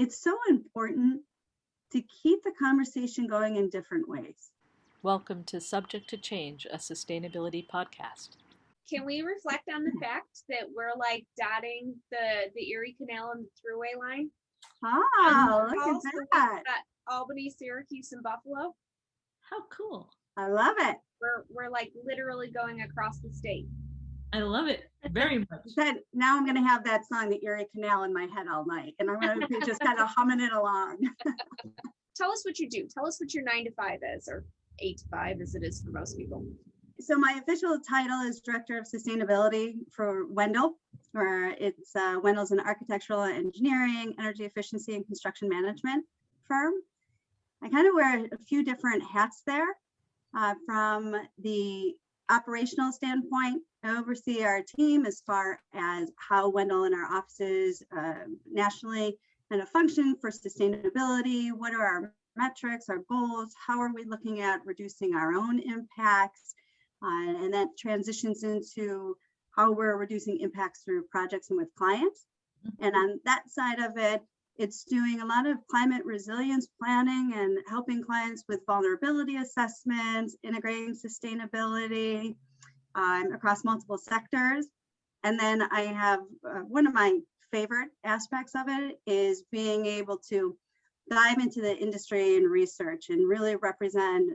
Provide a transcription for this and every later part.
it's so important to keep the conversation going in different ways. Welcome to Subject to Change, a sustainability podcast. Can we reflect on the fact that we're like dotting the Erie Canal and the thruway line? Oh, look at that. Albany, Syracuse, and Buffalo. How cool. I love it. We're like literally going across the state. I love it very much. Now I'm going to have that song, the Erie Canal, in my head all night, and I'm going to be just kind of humming it along. Tell us what you do. Tell us what your 9 to 5 is, or 8 to 5 as it is for most people. So my official title is Director of Sustainability for Wendel, where it's Wendel's an architectural and engineering, energy efficiency, and construction management firm. I kind of wear a few different hats there. From the operational standpoint, I oversee our team as far as how Wendel and our offices nationally kind of function for sustainability. What are our metrics, our goals? How are we looking at reducing our own impacts? And that transitions into how we're reducing impacts through projects and with clients. And on that side of it, it's doing a lot of climate resilience planning and helping clients with vulnerability assessments, integrating sustainability across multiple sectors. And then I have one of my favorite aspects of it is being able to dive into the industry and research and really represent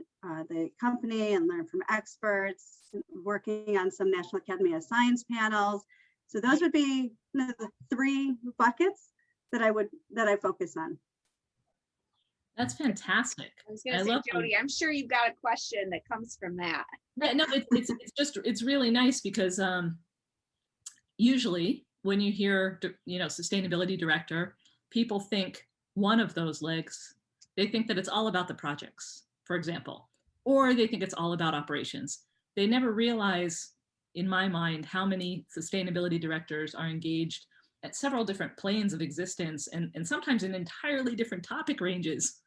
the company and learn from experts, working on some National Academy of Science panels. So those would be the 3 buckets that I focus on. That's fantastic. I was going to say, Jody, I'm sure you've got a question that comes from that. Yeah, no, it's really nice because usually when you hear, sustainability director, people think one of those legs, they think that it's all about the projects, for example, or they think it's all about operations. They never realize, in my mind, how many sustainability directors are engaged at several different planes of existence and sometimes in entirely different topic ranges.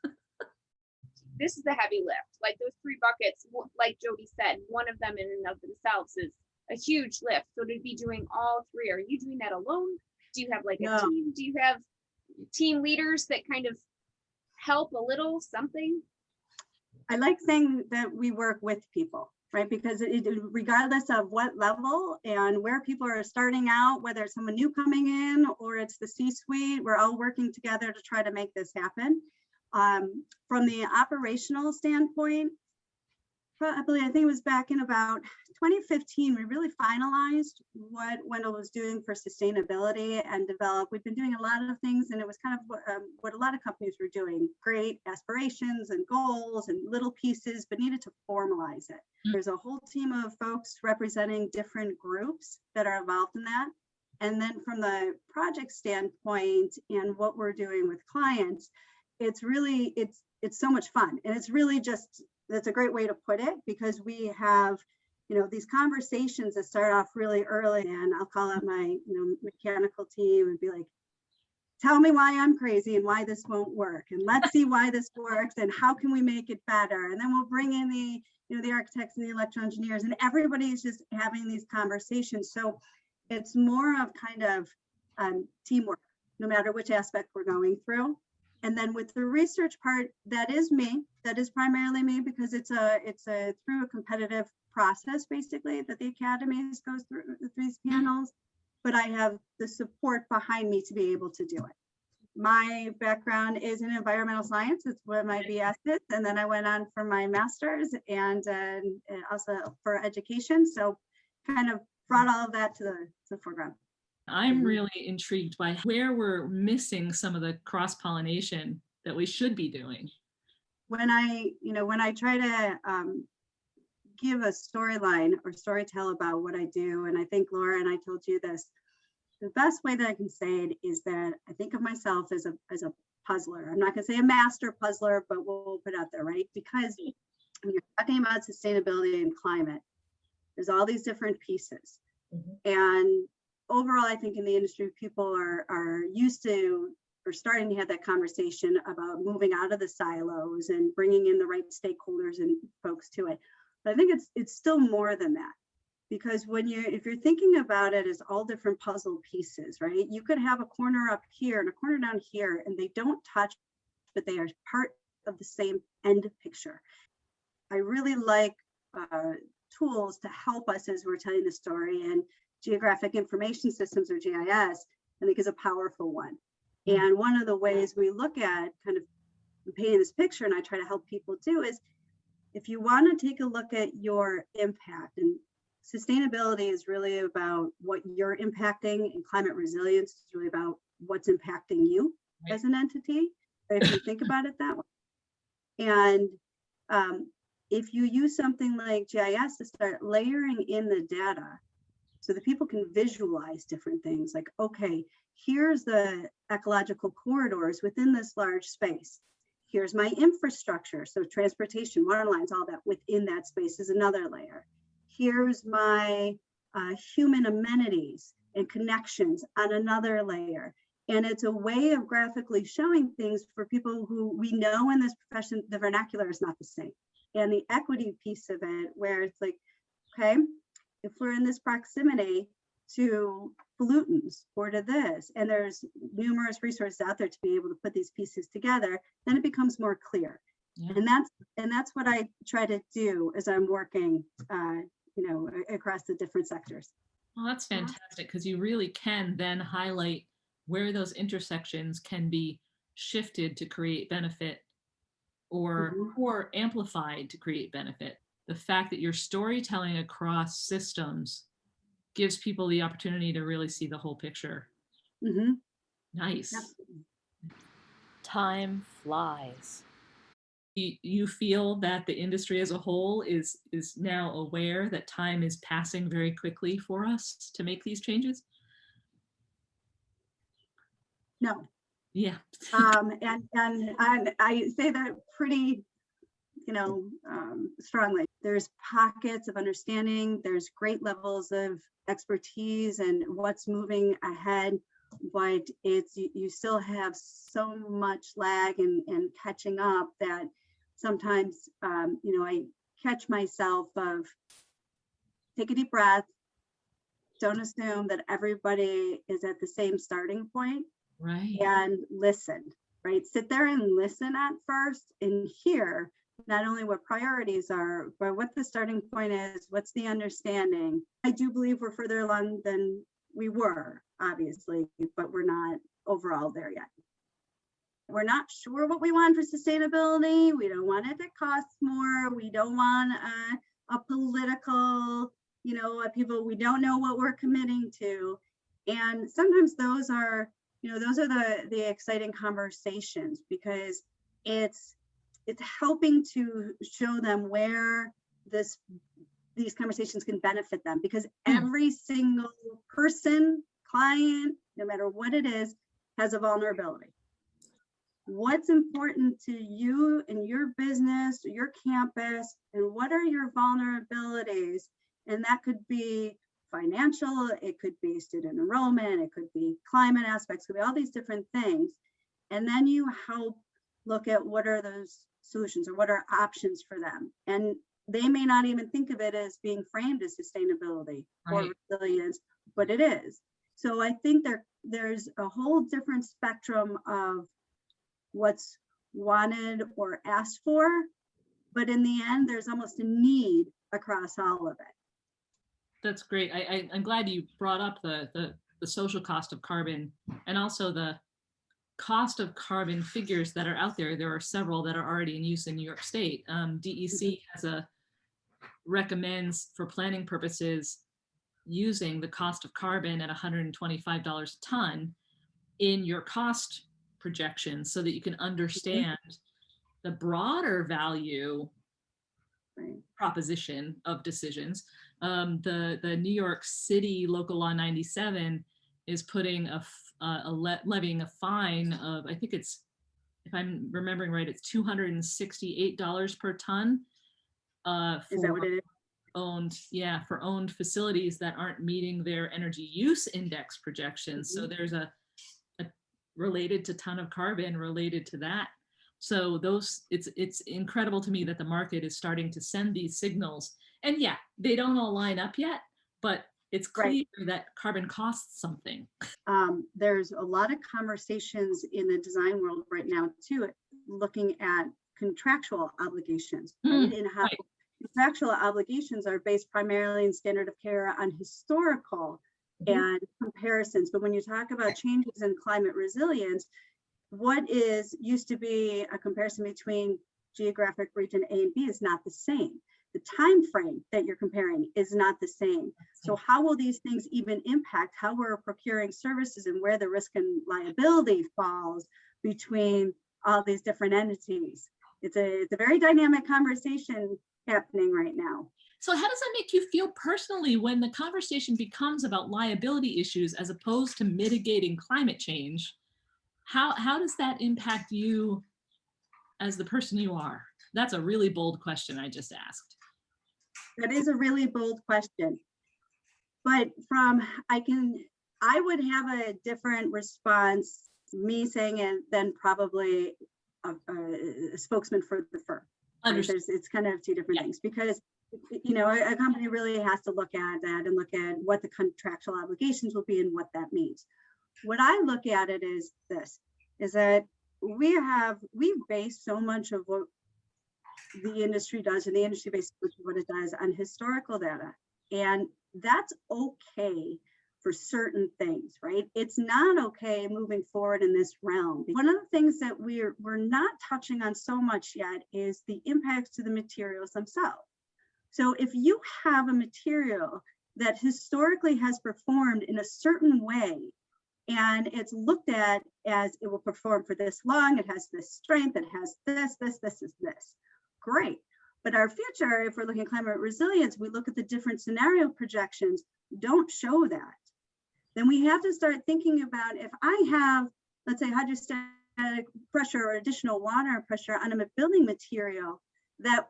This is the heavy lift. Like those 3 buckets, like Jody said, one of them in and of themselves is a huge lift. So to be doing all 3, are you doing that alone? Do you have like a team? Do you have team leaders that kind of help a little, something? I like saying that we work with people, right? Because regardless of what level and where people are starting out, whether it's someone new coming in or it's the C-suite, we're all working together to try to make this happen. From the operational standpoint, probably, I think it was back in about 2015, we really finalized what Wendel was doing for sustainability and developed. We've been doing a lot of things, and it was kind of what a lot of companies were doing, great aspirations and goals and little pieces, but needed to formalize it. There's a whole team of folks representing different groups that are involved in that. And then from the project standpoint and what we're doing with clients, it's really, it's so much fun. And it's really just, that's a great way to put it, because we have, these conversations that start off really early, and I'll call out my, mechanical team and be like, tell me why I'm crazy and why this won't work. And let's see why this works and how can we make it better? And then we'll bring in the architects and the electrical engineers, and everybody's just having these conversations. So it's more of kind of teamwork, no matter which aspect we're going through. And then with the research part, that is me. That is primarily me, because it's through a competitive process, basically, that the academies goes through these panels. But I have the support behind me to be able to do it. My background is in environmental science. It's where my BS is, and then I went on for my master's and also for education. So kind of brought all of that to the foreground. I'm really intrigued by where we're missing some of the cross-pollination that we should be doing. When I try to give a storyline or storytell about what I do, and I think Laura and I told you this, the best way that I can say it is that I think of myself as a puzzler. I'm not going to say a master puzzler, but we'll put it out there, right? Because when you're talking about sustainability and climate, there's all these different pieces. And overall, I think in the industry, people are used to or starting to have that conversation about moving out of the silos and bringing in the right stakeholders and folks to it. But I think it's still more than that. because if you're thinking about it as all different puzzle pieces, right? You could have a corner up here and a corner down here, and they don't touch, but they are part of the same end picture. I really like tools to help us as we're telling the story, and geographic information systems, or GIS, I think is a powerful one. And one of the ways we look at kind of painting this picture, and I try to help people do, is if you want to take a look at your impact, and sustainability is really about what you're impacting, and climate resilience is really about what's impacting you as an entity, if you think about it that way. And if you use something like GIS to start layering in the data so that people can visualize different things, like, okay, here's the ecological corridors within this large space. Here's my infrastructure. So transportation, water lines, all that within that space is another layer. Here's my human amenities and connections on another layer. And it's a way of graphically showing things for people who we know in this profession, the vernacular is not the same. And the equity piece of it, where it's like, okay, if we're in this proximity to pollutants or to this, and there's numerous resources out there to be able to put these pieces together, then it becomes more clear. Yeah. And that's what I try to do as I'm working, across the different sectors. Well, that's fantastic, because you really can then highlight where those intersections can be shifted to create benefit, or amplified to create benefit. The fact that you're storytelling across systems gives people the opportunity to really see the whole picture. Nice. Yep. Time flies. You feel that the industry as a whole is now aware that time is passing very quickly for us to make these changes? No. Yeah. And I say that pretty, strongly. There's pockets of understanding. There's great levels of expertise and what's moving ahead, but you still have so much lag and catching up that sometimes, I catch myself of take a deep breath. Don't assume that everybody is at the same starting point. Right. And listen, right? Sit there and listen at first and hear not only what priorities are, but what the starting point is, what's the understanding. I do believe we're further along than we were, obviously, but we're not overall there yet. We're not sure what we want for sustainability. We don't want it to cost more. We don't want a political, people, we don't know what we're committing to. And sometimes those are the exciting conversations, because it's helping to show them where these conversations can benefit them, because every single person, client, no matter what it is, has a vulnerability. What's important to you and your business, your campus, and what are your vulnerabilities? And that could be financial, it could be student enrollment, it could be climate aspects, it could be all these different things. And then you help look at what are those solutions or what are options for them. And they may not even think of it as being framed as sustainability or resilience, but it is. So I think there's a whole different spectrum of what's wanted or asked for, but in the end, there's almost a need across all of it. That's great. I'm glad you brought up the social cost of carbon, and also the cost of carbon figures that are out there. There are several that are already in use in New York State. DEC recommends for planning purposes using the cost of carbon at $125 a ton in your cost projections, so that you can understand the broader value proposition of decisions. The New York City Local Law 97 is putting levying a fine of, I think it's, if I'm remembering right, it's $268 per ton. Is that what it is? For owned facilities that aren't meeting their energy use index projections. So there's a related to ton of carbon related to that. So it's incredible to me that the market is starting to send these signals. And yeah, they don't all line up yet, but it's clear that carbon costs something. There's a lot of conversations in the design world right now too, looking at contractual obligations, right? And how contractual obligations are based primarily in standard of care on historical and comparisons. But when you talk about changes in climate resilience, what is used to be a comparison between geographic region A and B is not the same. The time frame that you're comparing is not the same. So how will these things even impact how we're procuring services and where the risk and liability falls between all these different entities? It's a very dynamic conversation happening right now. So how does that make you feel personally when the conversation becomes about liability issues as opposed to mitigating climate change? How does that impact you as the person you are? That's a really bold question I just asked. That is a really bold question. But I would have a different response, me saying it, than probably a spokesman for the firm. Right? It's kind of two different things, because a company really has to look at that and look at what the contractual obligations will be and what that means. What I look at it is this, is that we base so much of what the industry does, and the industry bases what it does on historical data. And that's okay for certain things, right? It's not okay moving forward in this realm. One of the things that we're not touching on so much yet is the impacts to the materials themselves. So if you have a material that historically has performed in a certain way, and it's looked at as it will perform for this long, it has this strength, it has this, great. But our future, if we're looking at climate resilience, we look at the different scenario projections, don't show that. Then we have to start thinking about, if I have, let's say, hydrostatic pressure or additional water pressure on a building material that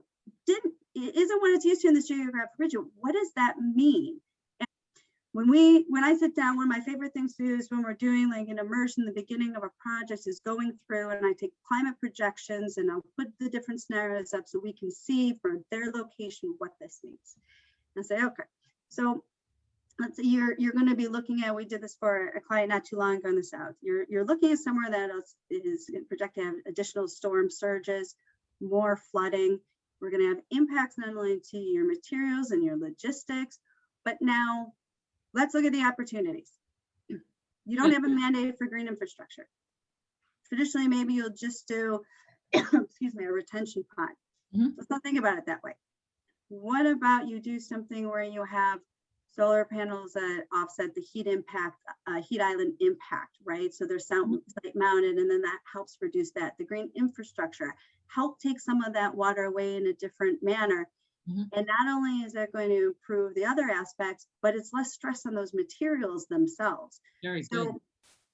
isn't what it's used to in this geographic region, what does that mean? When I sit down, one of my favorite things to do is when we're doing like an immersion, the beginning of a project is going through and I take climate projections and I'll put the different scenarios up so we can see for their location what this means. And say, okay, so let's say you're going to be looking at, we did this for a client not too long ago in the South. You're looking at somewhere that is projected to have additional storm surges, more flooding. We're going to have impacts not only to your materials and your logistics, but now let's look at the opportunities. You don't have a mandate for green infrastructure. Traditionally, maybe you'll just do, excuse me, a retention pond. Let's not think about it that way. What about you do something where you have solar panels that offset the heat impact, heat island impact, right? So they're site mounted, and then that helps reduce that. The green infrastructure help take some of that water away in a different manner. And not only is that going to improve the other aspects, but it's less stress on those materials themselves. Very good.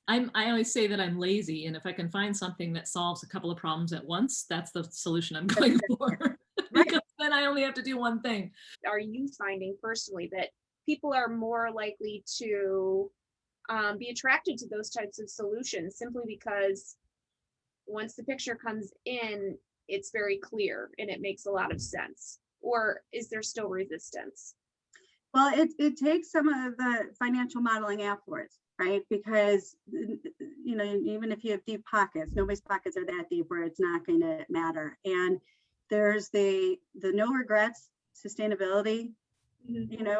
I always say that I'm lazy, and if I can find something that solves a couple of problems at once, that's the solution I'm going for. Because then I only have to do one thing. Are you finding personally that people are more likely to be attracted to those types of solutions simply because once the picture comes in, it's very clear and it makes a lot of sense? Or is there still resistance? Well, it takes some of the financial modeling afterwards, right? Because, even if you have deep pockets, nobody's pockets are that deep where it's not going to matter. And there's the no regrets sustainability,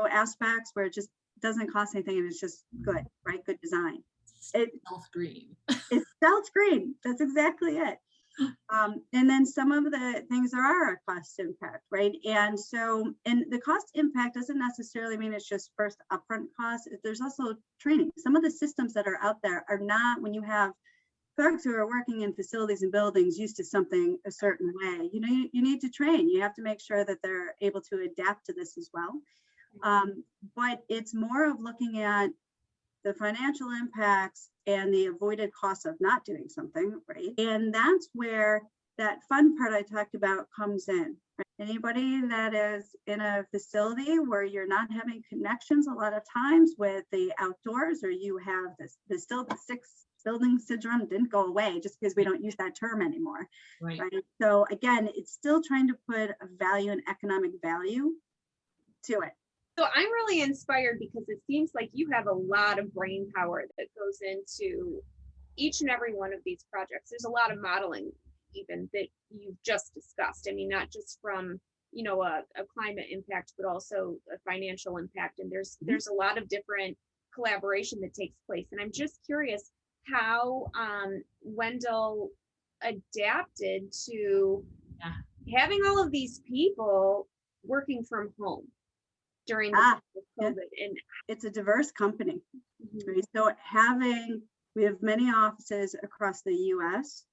aspects where it just doesn't cost anything and it's just good, right? Good design. Stealth green. It's stealth green. That's exactly it. And then some of the things there are a cost impact, right? And so, and the cost impact doesn't necessarily mean it's just first upfront cost. There's also training. Some of the systems that are out there are not, when you have folks who are working in facilities and buildings used to something a certain way, you need to train. You have to make sure that they're able to adapt to this as well. But it's more of looking at the financial impacts and the avoided costs of not doing something, right? And that's where that fun part I talked about comes in. Right? Anybody that is in a facility where you're not having connections a lot of times with the outdoors, or you have the six building syndrome didn't go away just because we don't use that term anymore, right? So again, it's still trying to put a value and economic value to it. So I'm really inspired because it seems like you have a lot of brain power that goes into each and every one of these projects. There's a lot of modeling even that you've just discussed. I mean, not just from, you know, a climate impact, but also a financial impact. And there's a lot of different collaboration that takes place. And I'm just curious how Wendel adapted to having all of these people working from home during the time of COVID. And it's a diverse company. Right? So we have many offices across the US,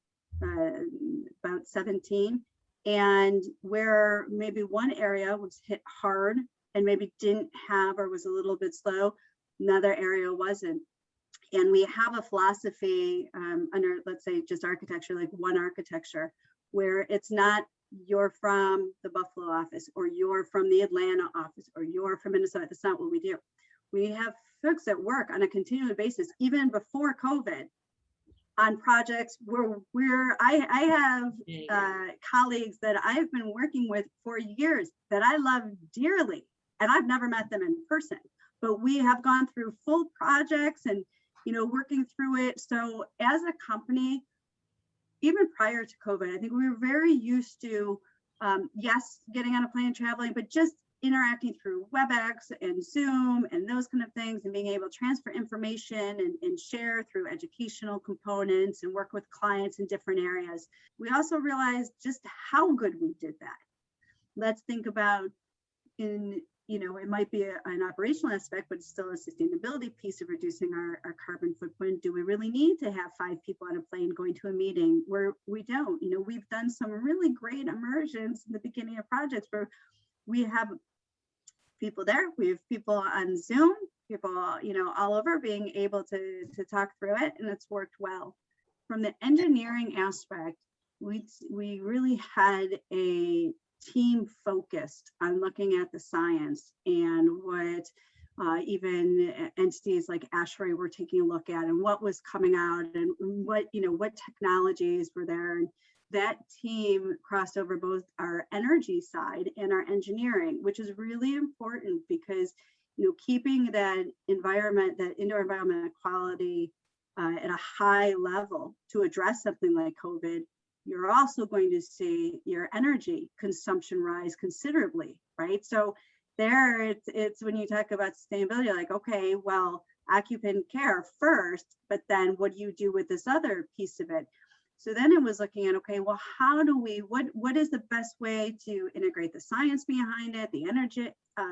about 17, and where maybe one area was hit hard and maybe didn't have or was a little bit slow, another area wasn't. And we have a philosophy under, let's say, just architecture, like one architecture, where it's not you're from the Buffalo office or you're from the Atlanta office or you're from Minnesota. That's not what we do. We have folks that work on a continual basis, even before COVID, on projects where I have colleagues that I've been working with for years that I love dearly, and I've never met them in person, but we have gone through full projects and, you know, working through it. So as a company, even prior to COVID, I think we were very used to, yes, getting on a plane, traveling, but just interacting through WebEx and Zoom and those kind of things, and being able to transfer information and share through educational components and work with clients in different areas. We also realized just how good we did that. Let's think about it might be an operational aspect, but it's still a sustainability piece of reducing our carbon footprint. Do we really need to have 5 people on a plane going to a meeting where we don't? You know, we've done some really great immersions in the beginning of projects where we have people there, we have people on Zoom, people, you know, all over being able to talk through it, and it's worked well. From the engineering aspect, we really had a team focused on looking at the science and what even entities like ASHRAE were taking a look at and what was coming out and what technologies were there. And that team crossed over both our energy side and our engineering, which is really important because, you know, keeping that environment, that indoor environment quality at a high level to address something like COVID, you're also going to see your energy consumption rise considerably, right? So there it's when you talk about sustainability, like, okay, well, occupant care first, but then what do you do with this other piece of it? So then it was looking at, okay, well, how do we, what is the best way to integrate the science behind it, the energy,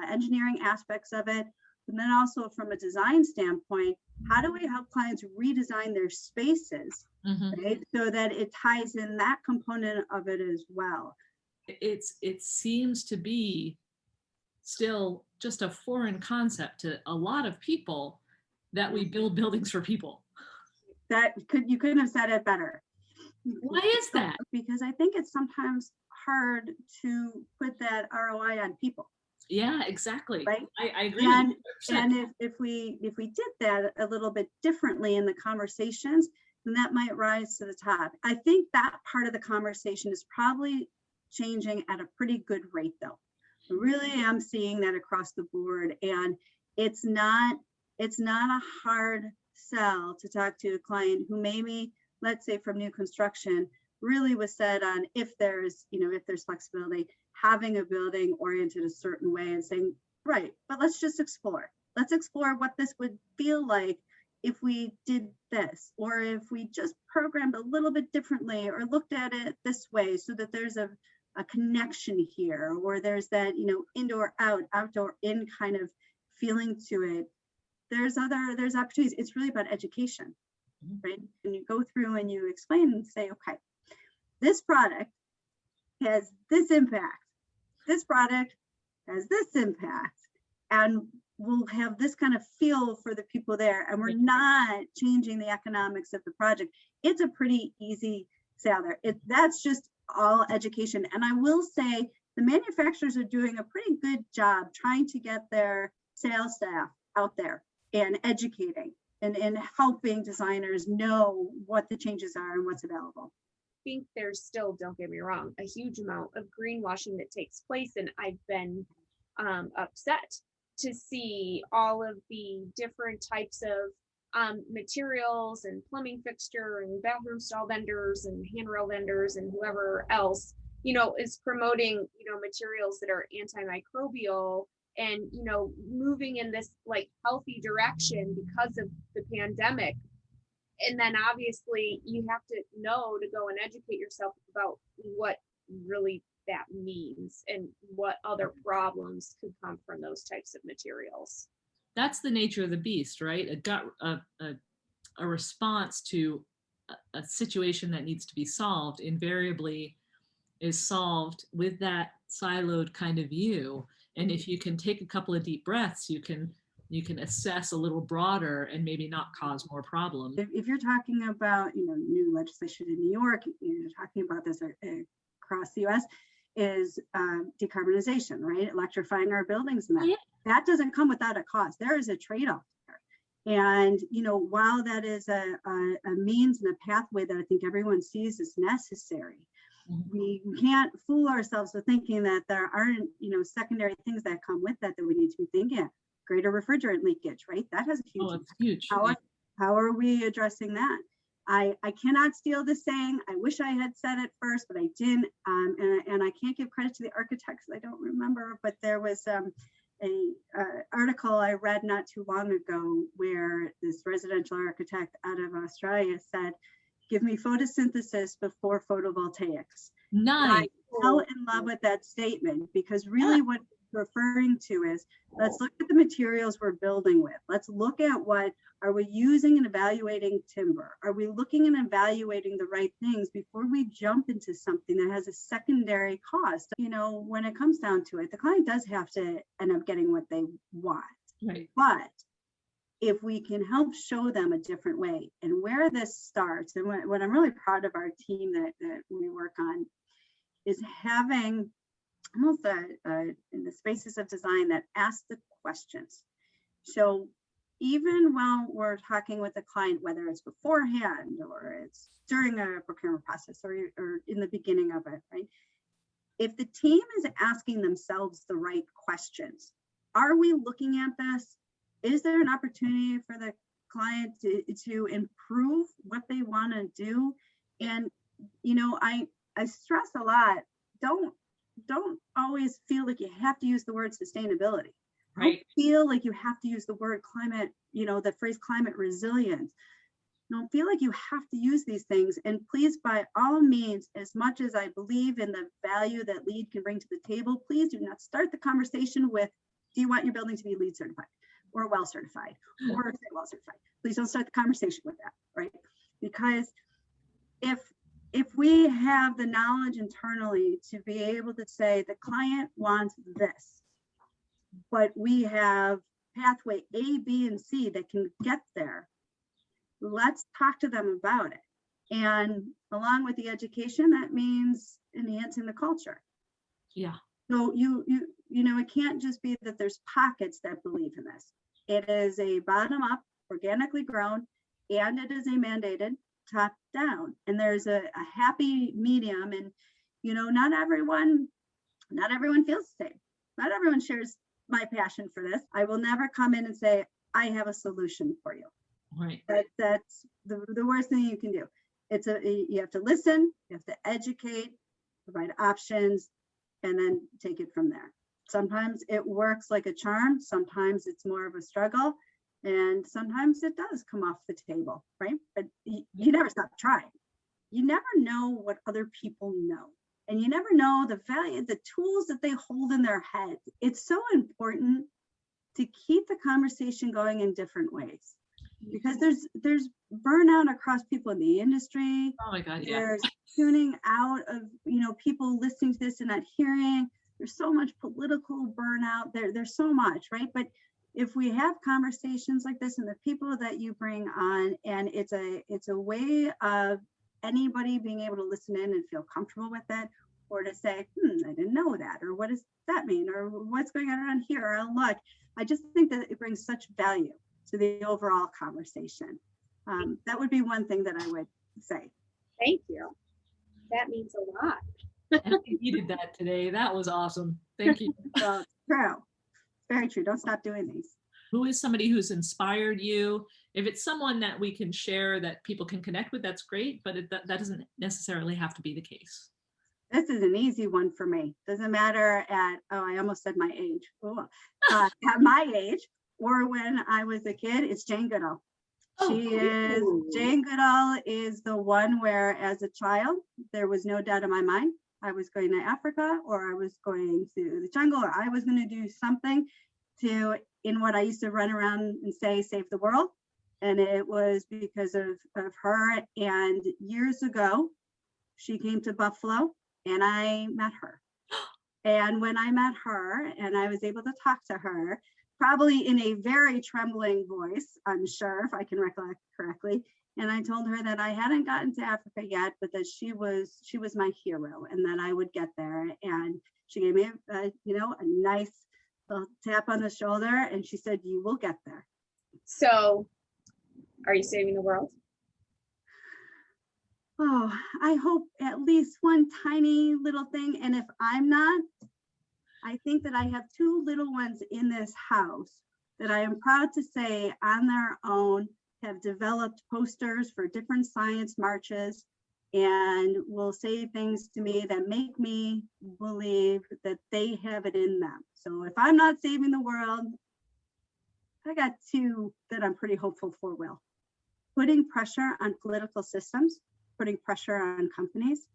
engineering aspects of it, and then also from a design standpoint, how do we help clients redesign their spaces, right? So that it ties in that component of it as well. It seems to be still just a foreign concept to a lot of people that we build buildings for people. You couldn't have said it better. Why is that? Because I think it's sometimes hard to put that ROI on people. Yeah, exactly. Right. I agree. And if we did that a little bit differently in the conversations, then that might rise to the top. I think that part of the conversation is probably changing at a pretty good rate, though. I really am seeing that across the board, and it's not a hard sell to talk to a client who maybe, let's say from new construction, really was set on if there's flexibility, having a building oriented a certain way and saying, right, but let's just explore. Let's explore what this would feel like if we did this, or if we just programmed a little bit differently or looked at it this way so that there's a connection here, or there's that, indoor out, outdoor in kind of feeling to it. There's opportunities. It's really about education, right? And you go through and you explain and say, okay, this product has this impact. This product has this impact. And we'll have this kind of feel for the people there. And we're not changing the economics of the project. It's a pretty easy sell there. That's just all education. And I will say the manufacturers are doing a pretty good job trying to get their sales staff out there and educating and helping designers know what the changes are and what's available. I think there's still, don't get me wrong, a huge amount of greenwashing that takes place, and I've been upset to see all of the different types of materials and plumbing fixture and bathroom stall vendors and handrail vendors and whoever else, is promoting, materials that are antimicrobial and, moving in this like healthy direction because of the pandemic. And then obviously you have to know to go and educate yourself about what really that means and what other problems could come from those types of materials. That's the nature of the beast, right? A response to a situation that needs to be solved invariably is solved with that siloed kind of view. And if you can take a couple of deep breaths, you can assess a little broader and maybe not cause more problems. If you're talking about, new legislation in New York, you're talking about this across the US, is decarbonization, right? Electrifying our buildings and that. Yeah. That doesn't come without a cost. There is a trade-off there. And, while that is a means and a pathway that I think everyone sees as necessary, we can't fool ourselves with thinking that there aren't, secondary things that come with that we need to be thinking of. Greater refrigerant leakage, right? That has a huge Oh, it's huge. How are we addressing that? I cannot steal the saying. I wish I had said it first, but I didn't. And I can't give credit to the architects. I don't remember, but there was a article I read not too long ago where this residential architect out of Australia said, "Give me photosynthesis before photovoltaics." Nice. I fell in love with that statement because really what we're referring to is, let's look at the materials we're building with. Let's look at what are we using and evaluating timber? Are we looking and evaluating the right things before we jump into something that has a secondary cost? When it comes down to it, the client does have to end up getting what they want. Right. But if we can help show them a different way, and where this starts, and what I'm really proud of our team that we work on is having almost in the spaces of design that ask the questions. So even while we're talking with the client, whether it's beforehand or it's during a procurement process or in the beginning of it, right? If the team is asking themselves the right questions, are we looking at this? Is there an opportunity for the client to improve what they want to do? And, I stress a lot, don't always feel like you have to use the word sustainability. Right. Don't feel like you have to use the word climate, the phrase climate resilience. Don't feel like you have to use these things. And please, by all means, as much as I believe in the value that LEED can bring to the table, please do not start the conversation with, do you want your building to be LEED certified or well certified or well certified? Please don't start the conversation with that, right? Because if we have the knowledge internally to be able to say the client wants this, but we have pathway A, B, and C that can get there, let's talk to them about it. And along with the education, that means enhancing the culture. Yeah. So it can't just be that there's pockets that believe in this. It is a bottom up, organically grown, and it is a mandated top down. And there's a happy medium. And not everyone feels the same. Not everyone shares my passion for this. I will never come in and say, I have a solution for you. Right. That's the worst thing you can do. You have to listen, you have to educate, provide options, and then take it from there. Sometimes it works like a charm. Sometimes it's more of a struggle. And sometimes it does come off the table, right? But you never stop trying. You never know what other people know. And you never know the value, the tools that they hold in their head. It's so important to keep the conversation going in different ways, because there's burnout across people in the industry. Oh my God, yeah. There's tuning out of, people listening to this and not hearing. There's so much political burnout. There's so much, right? But if we have conversations like this and the people that you bring on, and it's a way of anybody being able to listen in and feel comfortable with it, or to say, I didn't know that, or what does that mean, or what's going on around here, or look, I just think that it brings such value to the overall conversation. That would be one thing that I would say. Thank you. That means a lot. I needed that today. That was awesome. Thank you. Well, it's true. very true. Don't stop doing these. Who is somebody who's inspired you? If it's someone that we can share that people can connect with, that's great, but that doesn't necessarily have to be the case. This is an easy one for me. Doesn't matter I almost said my age. At my age or when I was a kid, it's Jane Goodall. Jane Goodall is the one where as a child, there was no doubt in my mind, I was going to Africa or I was going to the jungle or I was going to do something in what I used to run around and say, save the world. And it was because of her. And years ago, she came to Buffalo and I met her. And when I met her and I was able to talk to her, probably in a very trembling voice, I'm sure, if I can recollect correctly. And I told her that I hadn't gotten to Africa yet, but that she was my hero and that I would get there. And she gave me a nice little tap on the shoulder and she said, you will get there. So are you saving the world? Oh, I hope at least one tiny little thing. And if I'm not, I think that I have two little ones in this house that I am proud to say on their own have developed posters for different science marches and will say things to me that make me believe that they have it in them. So if I'm not saving the world, I got two that I'm pretty hopeful for will. Putting pressure on political systems, putting pressure on companies,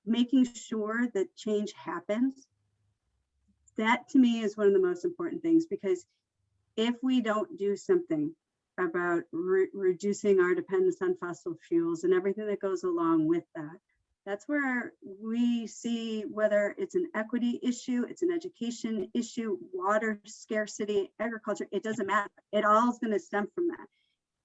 making sure that change happens. That to me is one of the most important things, because if we don't do something about reducing our dependence on fossil fuels and everything that goes along with that, that's where we see whether it's an equity issue, it's an education issue, water scarcity, agriculture, it doesn't matter. It all is going to stem from that.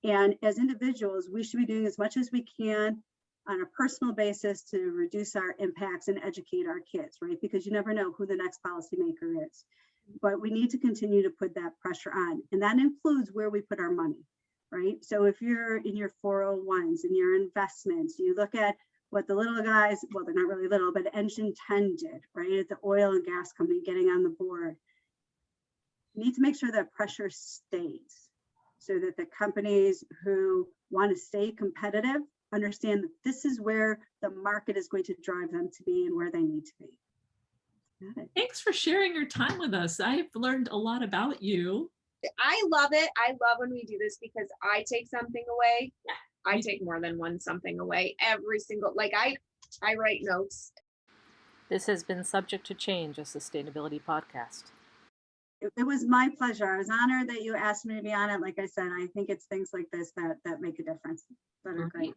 And as individuals, we should be doing as much as we can on a personal basis to reduce our impacts and educate our kids, right? Because you never know who the next policymaker is. But we need to continue to put that pressure on. And that includes where we put our money, right? So if you're in your 401s and your investments, you look at what the little guys, well, they're not really little, but Engine 10 did, right? At the oil and gas company getting on the board. You need to make sure that pressure stays so that the companies who want to stay competitive understand that this is where the market is going to drive them to be and where they need to be. Thanks for sharing your time with us. I've learned a lot about you. I love it. I love when we do this because I take something away. I take more than one something away every single, like I write notes. This has been Subject to Change, a sustainability podcast. It was my pleasure. I was honored that you asked me to be on it. Like I said, I think it's things like this that make a difference, that are great.